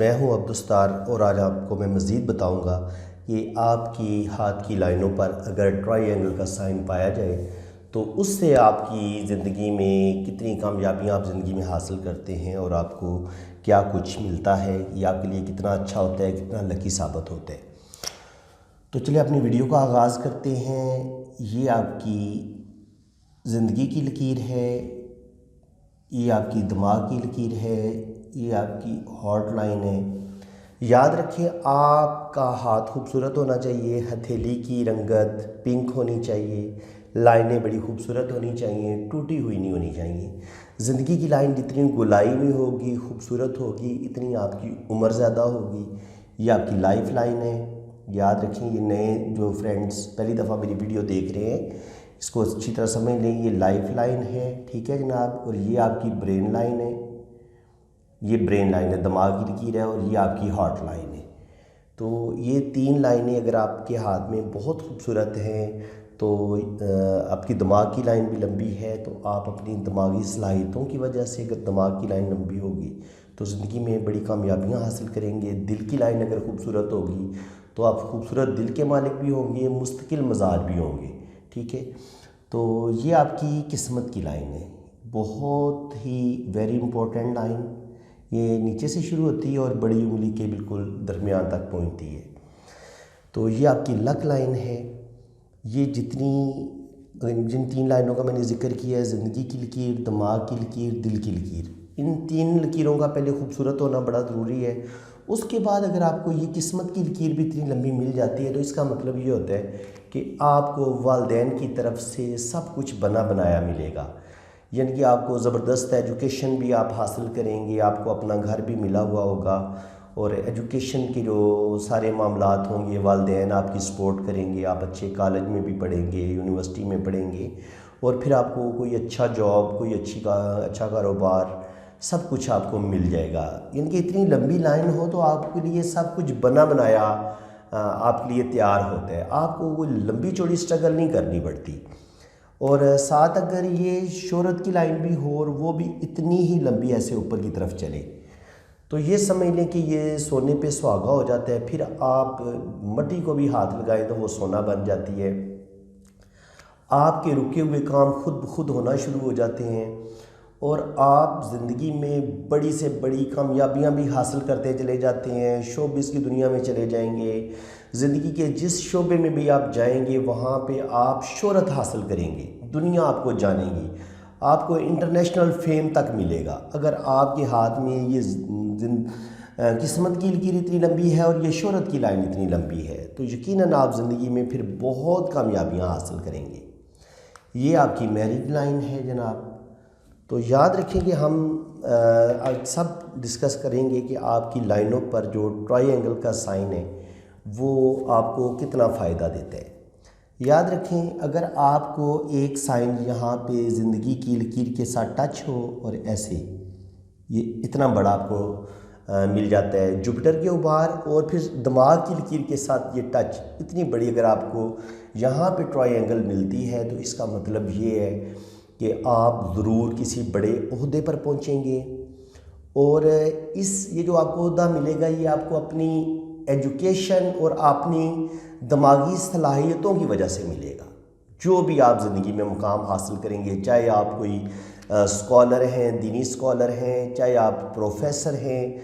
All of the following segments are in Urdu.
میں ہوں عبدالستار اور آج آپ کو میں مزید بتاؤں گا کہ آپ کی ہاتھ کی لائنوں پر اگر ٹرائی اینگل کا سائن پایا جائے تو اس سے آپ کی زندگی میں کتنی کامیابیاں آپ زندگی میں حاصل کرتے ہیں اور آپ کو کیا کچھ ملتا ہے، یہ آپ کے لیے کتنا اچھا ہوتا ہے، کتنا لکی ثابت ہوتا ہے۔ تو چلیے اپنی ویڈیو کا آغاز کرتے ہیں۔ یہ آپ کی زندگی کی لکیر ہے، یہ آپ کی دماغ کی لکیر ہے، یہ آپ کی ہارٹ لائن ہے۔ یاد رکھیں آپ کا ہاتھ خوبصورت ہونا چاہیے، ہتھیلی کی رنگت پنک ہونی چاہیے، لائنیں بڑی خوبصورت ہونی چاہیے، ٹوٹی ہوئی نہیں ہونی چاہیے۔ زندگی کی لائن جتنی گلائی میں ہوگی، خوبصورت ہوگی، اتنی آپ کی عمر زیادہ ہوگی۔ یہ آپ کی لائف لائن ہے۔ یاد رکھیں، یہ نئے جو فرینڈز پہلی دفعہ میری ویڈیو دیکھ رہے ہیں اس کو اچھی طرح سمجھ لیں، یہ لائف لائن ہے، ٹھیک ہے جناب۔ اور یہ آپ کی برین لائن ہے، یہ برین لائن ہے، دماغ کی لکیر ہے، اور یہ آپ کی ہارٹ لائن ہے۔ تو یہ تین لائنیں اگر آپ کے ہاتھ میں بہت خوبصورت ہیں تو آپ کی دماغ کی لائن بھی لمبی ہے، تو آپ اپنی دماغی صلاحیتوں کی وجہ سے اگر دماغ کی لائن لمبی ہوگی تو زندگی میں بڑی کامیابیاں حاصل کریں گے۔ دل کی لائن اگر خوبصورت ہوگی تو آپ خوبصورت دل کے مالک بھی ہوں گے، مستقل مزاج بھی ہوں گے، ٹھیک ہے۔ تو یہ آپ کی قسمت کی لائن ہے، بہت ہی ویری امپورٹنٹ لائن۔ یہ نیچے سے شروع ہوتی ہے اور بڑی انگلی کے بالکل درمیان تک پہنچتی ہے۔ تو یہ آپ کی لک لائن ہے۔ یہ جن تین لائنوں کا میں نے ذکر کیا ہے، زندگی کی لکیر، دماغ کی لکیر، دل کی لکیر، ان تین لکیروں کا پہلے خوبصورت ہونا بڑا ضروری ہے۔ اس کے بعد اگر آپ کو یہ قسمت کی لکیر بھی اتنی لمبی مل جاتی ہے تو اس کا مطلب یہ ہوتا ہے کہ آپ کو والدین کی طرف سے سب کچھ بنا بنایا ملے گا، یعنی کہ آپ کو زبردست ایجوکیشن بھی آپ حاصل کریں گے، آپ کو اپنا گھر بھی ملا ہوا ہوگا، اور ایجوکیشن کے جو سارے معاملات ہوں گے والدین آپ کی سپورٹ کریں گے، آپ اچھے کالج میں بھی پڑھیں گے، یونیورسٹی میں پڑھیں گے، اور پھر آپ کو کوئی اچھا جاب، کوئی اچھا کاروبار، سب کچھ آپ کو مل جائے گا۔ یعنی کہ اتنی لمبی لائن ہو تو آپ کے لیے سب کچھ بنا بنایا آپ کے لیے تیار ہوتا ہے، آپ کو کوئی لمبی چوڑی سٹرگل نہیں کرنی پڑتی۔ اور ساتھ اگر یہ شہرت کی لائن بھی ہو اور وہ بھی اتنی ہی لمبی ایسے اوپر کی طرف چلے تو یہ سمجھ لیں کہ یہ سونے پہ سہاگا ہو جاتا ہے، پھر آپ مٹی کو بھی ہاتھ لگائیں تو وہ سونا بن جاتی ہے۔ آپ کے رکے ہوئے کام خود بخود ہونا شروع ہو جاتے ہیں اور آپ زندگی میں بڑی سے بڑی کامیابیاں بھی حاصل کرتے چلے جاتے ہیں، شوبز کی دنیا میں چلے جائیں گے، زندگی کے جس شعبے میں بھی آپ جائیں گے وہاں پہ آپ شہرت حاصل کریں گے، دنیا آپ کو جانے گی، آپ کو انٹرنیشنل فیم تک ملے گا اگر آپ کے ہاتھ میں یہ قسمت کی لکیر اتنی لمبی ہے اور یہ شہرت کی لائن اتنی لمبی ہے، تو یقیناً آپ زندگی میں پھر بہت کامیابیاں حاصل کریں گے۔ یہ آپ کی میرج لائن ہے جناب۔ تو یاد رکھیں کہ ہم سب ڈسکس کریں گے کہ آپ کی لائنوں پر جو ٹرائی اینگل کا سائن ہے وہ آپ کو کتنا فائدہ دیتا ہے۔ یاد رکھیں اگر آپ کو ایک سائن یہاں پہ زندگی کی لکیر کے ساتھ ٹچ ہو اور ایسے یہ اتنا بڑا آپ کو مل جاتا ہے جوپیٹر کے ابھار، اور پھر دماغ کی لکیر کے ساتھ یہ ٹچ اتنی بڑی اگر آپ کو یہاں پہ ٹرائی اینگل ملتی ہے تو اس کا مطلب یہ ہے کہ آپ ضرور کسی بڑے عہدے پر پہنچیں گے، اور یہ جو آپ کو عہدہ ملے گا یہ آپ کو اپنی ایجوکیشن اور اپنی دماغی صلاحیتوں کی وجہ سے ملے گا۔ جو بھی آپ زندگی میں مقام حاصل کریں گے، چاہے آپ کوئی اسکالر ہیں، دینی اسکالر ہیں، چاہے آپ پروفیسر ہیں،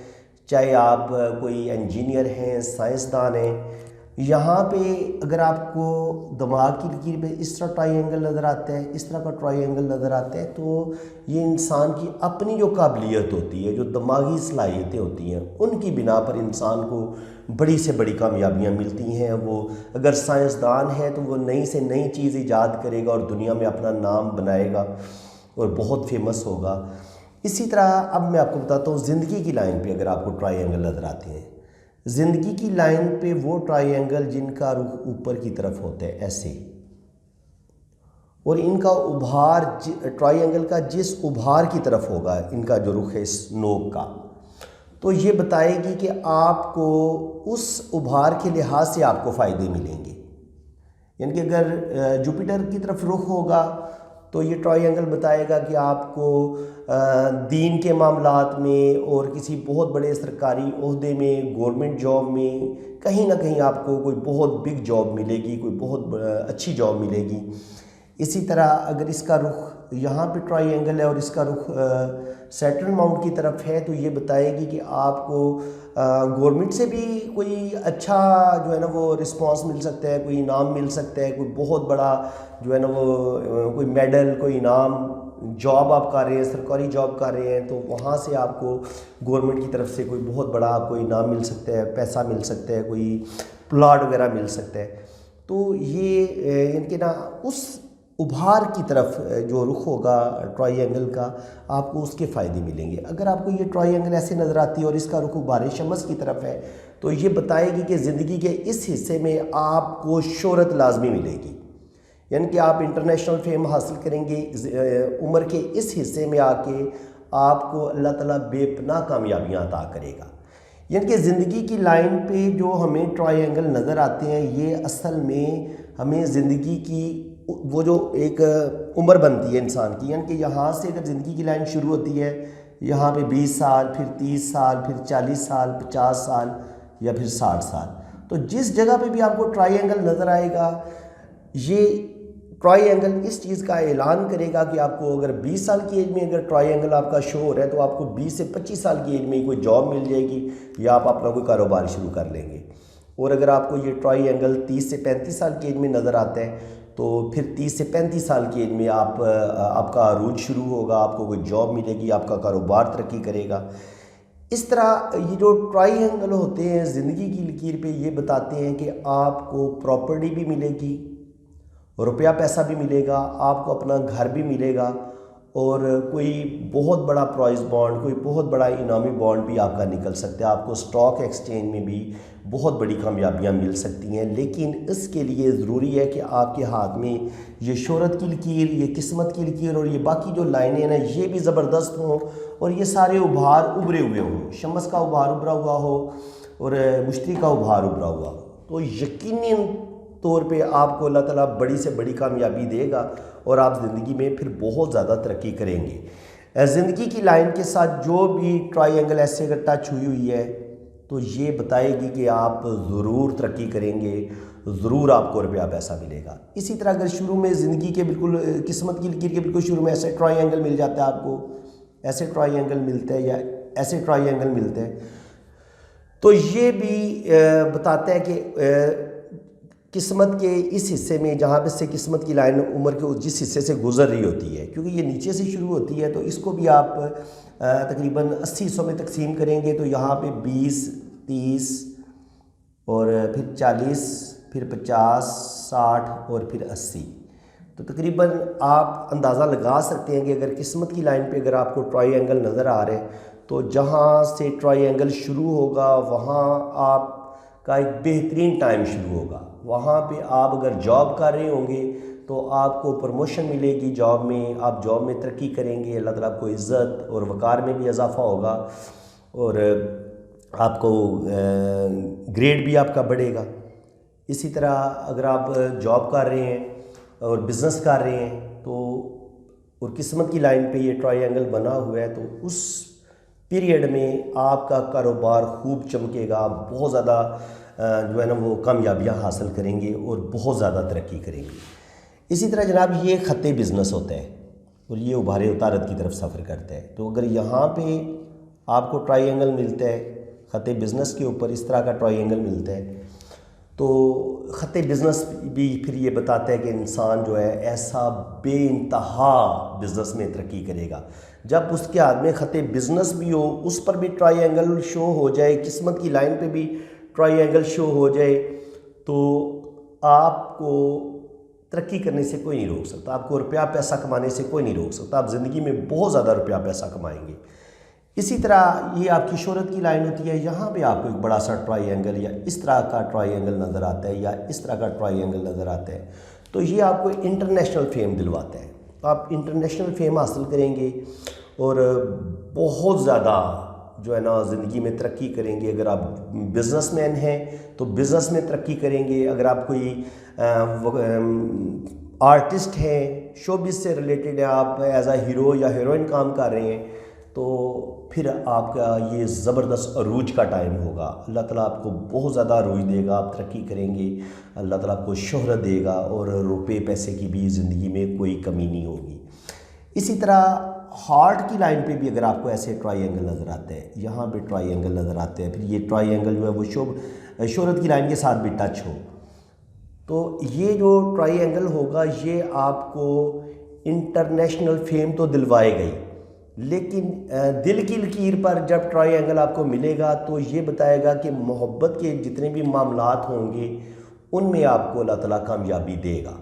چاہے آپ کوئی انجینئر ہیں، سائنسدان ہیں، یہاں پہ اگر آپ کو دماغ کی لکیر پہ اس طرح ٹرائی اینگل نظر آتا ہے، اس طرح کا ٹرائی اینگل نظر آتا ہے، تو یہ انسان کی اپنی جو قابلیت ہوتی ہے، جو دماغی صلاحیتیں ہوتی ہیں، ان کی بنا پر انسان کو بڑی سے بڑی کامیابیاں ملتی ہیں۔ وہ اگر سائنسدان ہے تو وہ نئی سے نئی چیز ایجاد کرے گا اور دنیا میں اپنا نام بنائے گا اور بہت فیمس ہوگا۔ اسی طرح اب میں آپ کو بتاتا ہوں زندگی کی لائن پہ اگر آپ کو ٹرائی اینگل نظر آتے ہیں، زندگی کی لائن پہ وہ ٹرائی اینگل جن کا رخ اوپر کی طرف ہوتا ہے ایسے، اور ان کا ابھار ٹرائی اینگل کا جس ابھار کی طرف ہوگا ان کا جو رخ ہے اس نوک کا، تو یہ بتائے گی کہ آپ کو اس ابھار کے لحاظ سے آپ کو فائدے ملیں گے۔ یعنی کہ اگر جوپیٹر کی طرف رخ ہوگا تو یہ ٹرائی اینگل بتائے گا کہ آپ کو دین کے معاملات میں اور کسی بہت بڑے سرکاری عہدے میں، گورنمنٹ جاب میں کہیں نہ کہیں آپ کو کوئی بہت بگ جاب ملے گی، کوئی بہت اچھی جاب ملے گی۔ اسی طرح اگر اس کا رخ یہاں پہ ٹرائی اینگل ہے اور اس کا رخ سیٹرن ماؤنٹ کی طرف ہے، تو یہ بتائے گی کہ آپ کو گورنمنٹ سے بھی کوئی اچھا جو ہے نا وہ رسپانس مل سکتا ہے، کوئی انعام مل سکتا ہے، کوئی بہت بڑا جو ہے نا وہ کوئی میڈل، کوئی انعام، جاب آپ کر رہے ہیں، سرکاری جاب کر رہے ہیں، تو وہاں سے آپ کو گورنمنٹ کی طرف سے کوئی بہت بڑا آپ کو انعام مل سکتا ہے، پیسہ مل سکتا ہے، کوئی پلاٹ وغیرہ مل سکتا ہے۔ تو یہ ان کے نا اس ابھار کی طرف جو رخ ہوگا ٹرائی اینگل کا، آپ کو اس کے فائدے ملیں گے۔ اگر آپ کو یہ ٹرائی اینگل ایسے نظر آتی ہے اور اس کا رخ ابھار شمس کی طرف ہے، تو یہ بتائے گی کہ زندگی کے اس حصے میں آپ کو شہرت لازمی ملے گی، یعنی کہ آپ انٹرنیشنل فیم حاصل کریں گے۔ عمر کے اس حصے میں آ کے آپ کو اللہ تعالیٰ بے پناہ کامیابیاں عطا کرے گا۔ یعنی کہ زندگی کی لائن پہ جو ہمیں ٹرائی اینگل نظر آتے ہیں، یہ اصل میں ہمیں زندگی کی وہ جو ایک عمر بنتی ہے انسان کی، یعنی کہ یہاں سے اگر زندگی کی لائن شروع ہوتی ہے، یہاں پہ 20 سال، پھر 30 سال، پھر 40 سال، 50 سال یا پھر 60 سال، تو جس جگہ پہ بھی آپ کو ٹرائی اینگل نظر آئے گا، یہ ٹرائی اینگل اس چیز کا اعلان کرے گا کہ آپ کو اگر 20 سال کی ایج میں اگر ٹرائی اینگل آپ کا شو ہو رہا ہے، تو آپ کو 20 سے 25 سال کی ایج میں کوئی جاب مل جائے گی یا آپ اپنا کوئی کاروبار شروع کر لیں گے۔ اور اگر آپ کو یہ ٹرائی اینگل 30 سے 35 سال کی ایج میں نظر آتا ہے، تو پھر 30 سے 35 سال کی ایج میں آپ کا عروج شروع ہوگا، آپ کو کوئی جاب ملے گی، آپ کا کاروبار ترقی کرے گا۔ اس طرح یہ جو ٹرائی اینگل ہوتے ہیں زندگی کی لکیر پہ، یہ بتاتے ہیں کہ آپ کو پراپرٹی بھی ملے گی، روپیہ پیسہ بھی ملے گا، آپ کو اپنا گھر بھی ملے گا، اور کوئی بہت بڑا پرائز بانڈ، کوئی بہت بڑا انعامی بانڈ بھی آپ کا نکل سکتا ہے، آپ کو سٹاک ایکسچینج میں بھی بہت بڑی کامیابیاں مل سکتی ہیں۔ لیکن اس کے لیے ضروری ہے کہ آپ کے ہاتھ میں یہ شہرت کی لکیر، یہ قسمت کی لکیر اور یہ باقی جو لائنیں ہیں نا، یہ بھی زبردست ہوں، اور یہ سارے ابھار ابھرے ہوئے ہوں، شمس کا ابھار ابھرا ہوا ہو اور مشتری کا ابھار ابھرا ہوا ہو، تو یقینی طور پہ آپ کو اللہ تعالیٰ بڑی سے بڑی کامیابی دے گا اور آپ زندگی میں پھر بہت زیادہ ترقی کریں گے۔ زندگی کی لائن کے ساتھ جو بھی ٹرائی اینگل ایسے اگر ٹچ ہوئی ہوئی ہے، تو یہ بتائے گی کہ آپ ضرور ترقی کریں گے، ضرور آپ کو روپیہ پیسہ ملے گا۔ اسی طرح اگر شروع میں زندگی کے بالکل قسمت کی لکیر کے بالکل شروع میں ایسے ٹرائی اینگل مل جاتا ہے، آپ کو ایسے ٹرائی اینگل ملتا ہے یا ایسے ٹرائی اینگل ملتا ہے، تو یہ بھی بتاتا ہے کہ قسمت کے اس حصے میں، جہاں پہ سے قسمت کی لائن عمر کے جس حصے سے گزر رہی ہوتی ہے، کیونکہ یہ نیچے سے شروع ہوتی ہے، تو اس کو بھی آپ تقریباً 80 حصوں میں تقسیم کریں گے، تو یہاں پہ 20، 30 اور پھر 40، پھر 50، 60 اور پھر 80، تو تقریباً آپ اندازہ لگا سکتے ہیں کہ اگر قسمت کی لائن پہ اگر آپ کو ٹرائی اینگل نظر آ رہے ہیں، تو جہاں سے ٹرائی اینگل شروع ہوگا وہاں آپ کا ایک بہترین ٹائم شروع ہوگا۔ وہاں پہ آپ اگر جاب کر رہے ہوں گے تو آپ کو پروموشن ملے گی جاب میں، آپ جاب میں ترقی کریں گے، اللہ تعالیٰ آپ کو عزت اور وقار میں بھی اضافہ ہوگا، اور آپ کو گریڈ بھی آپ کا بڑھے گا۔ اسی طرح اگر آپ جاب کر رہے ہیں اور بزنس کر رہے ہیں، تو اور قسمت کی لائن پہ یہ ٹرائی اینگل بنا ہوا ہے، تو اس پیریڈ میں آپ کا کاروبار خوب چمکے گا، آپ بہت زیادہ جو ہے نا وہ کامیابیاں حاصل کریں گے اور بہت زیادہ ترقی کریں گے۔ اسی طرح جناب یہ خط بزنس ہوتا ہے اور یہ ابھار عطارد کی طرف سفر کرتا ہے، تو اگر یہاں پہ آپ کو ٹرائی اینگل ملتا ہے خط بزنس کے اوپر، اس طرح کا ٹرائی اینگل ملتا ہے، تو خط بزنس بھی پھر یہ بتاتا ہے کہ انسان جو ہے ایسا بے انتہا بزنس میں ترقی کرے گا۔ جب اس کے ہاتھ میں خط بزنس بھی ہو، اس پر بھی ٹرائی اینگل شو ہو جائے، قسمت کی لائن پہ بھی ٹرائی اینگل شو ہو جائے، تو آپ کو ترقی کرنے سے کوئی نہیں روک سکتا، آپ کو روپیہ پیسہ کمانے سے کوئی نہیں روک سکتا، آپ زندگی میں بہت زیادہ روپیہ پیسہ کمائیں گے۔ اسی طرح یہ آپ کی شہرت کی لائن ہوتی ہے، یہاں پہ آپ کو ایک بڑا سا ٹرائی اینگل یا اس طرح کا ٹرائی اینگل نظر آتا ہے یا اس طرح کا ٹرائی اینگل نظر آتا ہے، تو یہ آپ کو انٹرنیشنل فیم دلواتا ہے، آپ انٹرنیشنل فیم حاصل کریں گے اور بہت زیادہ جو ہے نا زندگی میں ترقی کریں گے۔ اگر آپ بزنس مین ہیں تو بزنس میں ترقی کریں گے، اگر آپ کوئی آرٹسٹ ہیں، شوبز سے ریلیٹڈ ہیں، آپ ایز اے ہیرو یا ہیروئن کام کر رہے ہیں، تو پھر آپ کا یہ زبردست عروج کا ٹائم ہوگا۔ اللہ تعالیٰ آپ کو بہت زیادہ عروج دے گا، آپ ترقی کریں گے، اللہ تعالیٰ آپ کو شہرت دے گا، اور روپے پیسے کی بھی زندگی میں کوئی کمی نہیں ہوگی۔ اسی طرح ہارٹ کی لائن پہ بھی اگر آپ کو ایسے ٹرائی اینگل نظر آتے ہیں، یہاں پہ ٹرائی اینگل نظر آتے ہیں، پھر یہ ٹرائی اینگل جو ہے وہ شہرت کی لائن کے ساتھ بھی ٹچ ہو، تو یہ جو ٹرائی اینگل ہوگا یہ آپ کو انٹرنیشنل فیم تو دلوائے گئی، لیکن دل کی لکیر پر جب ٹرائی اینگل آپ کو ملے گا تو یہ بتائے گا کہ محبت کے جتنے بھی معاملات ہوں گے ان میں آپ کو اللہ تعالیٰ کامیابی دے گا۔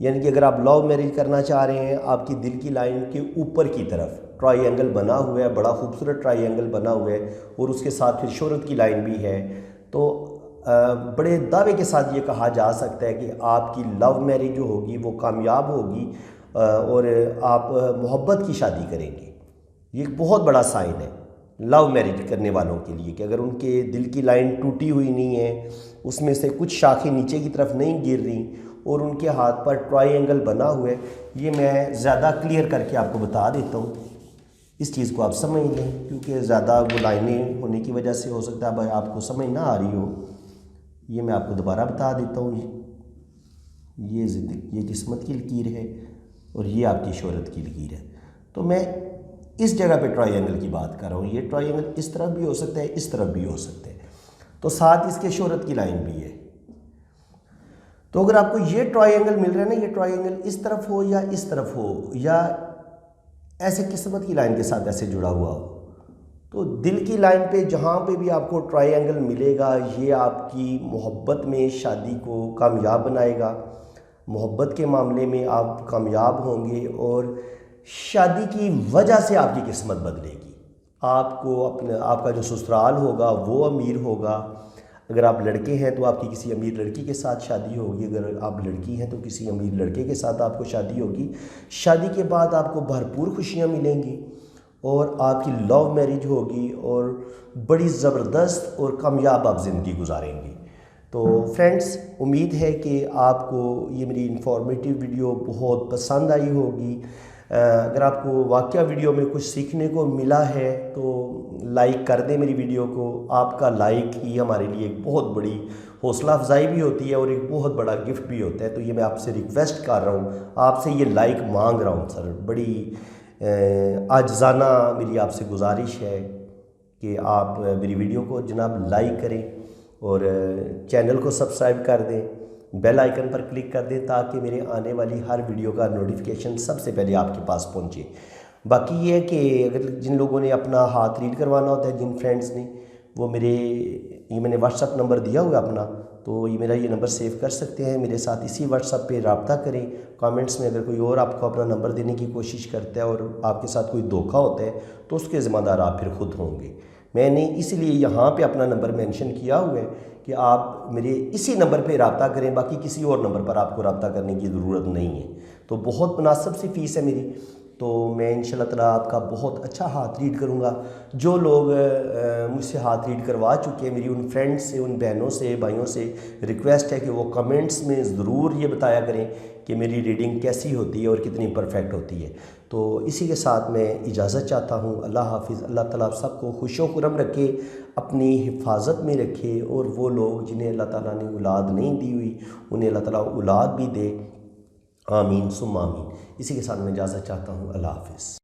یعنی کہ اگر آپ لو میرج کرنا چاہ رہے ہیں، آپ کی دل کی لائن کے اوپر کی طرف ٹرائی اینگل بنا ہوا ہے، بڑا خوبصورت ٹرائی اینگل بنا ہوا ہے، اور اس کے ساتھ پھر شہرت کی لائن بھی ہے، تو بڑے دعوے کے ساتھ یہ کہا جا سکتا ہے کہ آپ کی لو میرج جو ہوگی وہ کامیاب ہوگی، اور آپ محبت کی شادی کریں گے۔ یہ ایک بہت بڑا سائن ہے لو میرج کرنے والوں کے لیے، کہ اگر ان کے دل کی لائن ٹوٹی ہوئی نہیں ہے، اس میں سے کچھ شاخیں نیچے کی طرف نہیں گر رہی، اور ان کے ہاتھ پر ٹرائی اینگل بنا ہوا ہے، یہ میں زیادہ کلیئر کر کے آپ کو بتا دیتا ہوں، اس چیز کو آپ سمجھ لیں، کیونکہ زیادہ وہ لائنیں ہونے کی وجہ سے ہو سکتا ہے آپ کو سمجھ نہ آ رہی ہو۔ یہ میں آپ کو دوبارہ بتا دیتا ہوں، یہ زندگی، یہ قسمت کی لکیر ہے، اور یہ آپ کی شہرت کی لکیر ہے۔ تو میں اس جگہ پہ ٹرائی اینگل کی بات کر رہا ہوں، یہ ٹرائی اینگل اس طرف بھی ہو سکتا ہے، اس طرف بھی ہو سکتا ہے، تو ساتھ اس کے شہرت کی لائن بھی ہے۔ تو اگر آپ کو یہ ٹرائی اینگل مل رہا ہے نا، یہ ٹرائی اینگل اس طرف ہو یا اس طرف ہو، یا ایسے قسمت کی لائن کے ساتھ ایسے جڑا ہوا ہو، تو دل کی لائن پہ جہاں پہ بھی آپ کو ٹرائی اینگل ملے گا، یہ آپ کی محبت میں شادی کو کامیاب بنائے گا، محبت کے معاملے میں آپ کامیاب ہوں گے، اور شادی کی وجہ سے آپ کی قسمت بدلے گی۔ آپ کو آپ کا جو سسرال ہوگا وہ امیر ہوگا، اگر آپ لڑکے ہیں تو آپ کی کسی امیر لڑکی کے ساتھ شادی ہوگی، اگر آپ لڑکی ہیں تو کسی امیر لڑکے کے ساتھ آپ کو شادی ہوگی۔ شادی کے بعد آپ کو بھرپور خوشیاں ملیں گی، اور آپ کی لو میرج ہوگی، اور بڑی زبردست اور کامیاب آپ زندگی گزاریں گے۔ تو فرینڈز، امید ہے کہ آپ کو یہ میری انفارمیٹیو ویڈیو بہت پسند آئی ہوگی۔ اگر آپ کو واقعہ ویڈیو میں کچھ سیکھنے کو ملا ہے تو لائک کر دیں میری ویڈیو کو۔ آپ کا لائک ہی ہمارے لیے ایک بہت بڑی حوصلہ افزائی بھی ہوتی ہے، اور ایک بہت بڑا گفٹ بھی ہوتا ہے۔ تو یہ میں آپ سے ریکویسٹ کر رہا ہوں، آپ سے یہ لائک مانگ رہا ہوں سر، بڑی عاجزانہ میری آپ سے گزارش ہے کہ آپ میری ویڈیو کو جناب لائک کریں، اور چینل کو سبسکرائب کر دیں، بیل آئیکن پر کلک کر دیں، تاکہ میرے آنے والی ہر ویڈیو کا نوٹیفیکیشن سب سے پہلے آپ کے پاس پہنچے۔ باقی یہ ہے کہ اگر جن لوگوں نے اپنا ہاتھ ریڈ کروانا ہوتا ہے، جن فرینڈز نے، وہ یہ میں نے واٹس ایپ نمبر دیا ہوا اپنا، تو یہ میرا نمبر سیو کر سکتے ہیں، میرے ساتھ اسی واٹس ایپ پہ رابطہ کریں۔ کامنٹس میں اگر کوئی اور آپ کو اپنا نمبر دینے کی کوشش کرتا ہے اور آپ کے ساتھ کوئی دھوکہ ہوتا ہے تو اس کے ذمہ دار آپ پھر خود ہوں گے۔ میں نے اس لیے یہاں پہ اپنا نمبر مینشن کیا ہوا ہے کہ آپ میرے اسی نمبر پہ رابطہ کریں، باقی کسی اور نمبر پر آپ کو رابطہ کرنے کی ضرورت نہیں ہے۔ تو بہت مناسب سی فیس ہے میری، تو میں انشاءاللہ تعالیٰ آپ کا بہت اچھا ہاتھ ریڈ کروں گا۔ جو لوگ مجھ سے ہاتھ ریڈ کروا چکے ہیں، میری ان فرینڈز سے، ان بہنوں سے، بھائیوں سے ریکویسٹ ہے کہ وہ کمنٹس میں ضرور یہ بتایا کریں کہ میری ریڈنگ کیسی ہوتی ہے اور کتنی پرفیکٹ ہوتی ہے۔ تو اسی کے ساتھ میں اجازت چاہتا ہوں۔ اللہ حافظ۔ اللہ تعالیٰ آپ سب کو خوش و خرم رکھے، اپنی حفاظت میں رکھے، اور وہ لوگ جنہیں اللہ تعالیٰ نے اولاد نہیں دی ہوئی انہیں اللہ تعالیٰ اولاد بھی دے۔ آمین ثم آمین۔ اسی کے ساتھ میں اجازت چاہتا ہوں۔ اللہ حافظ۔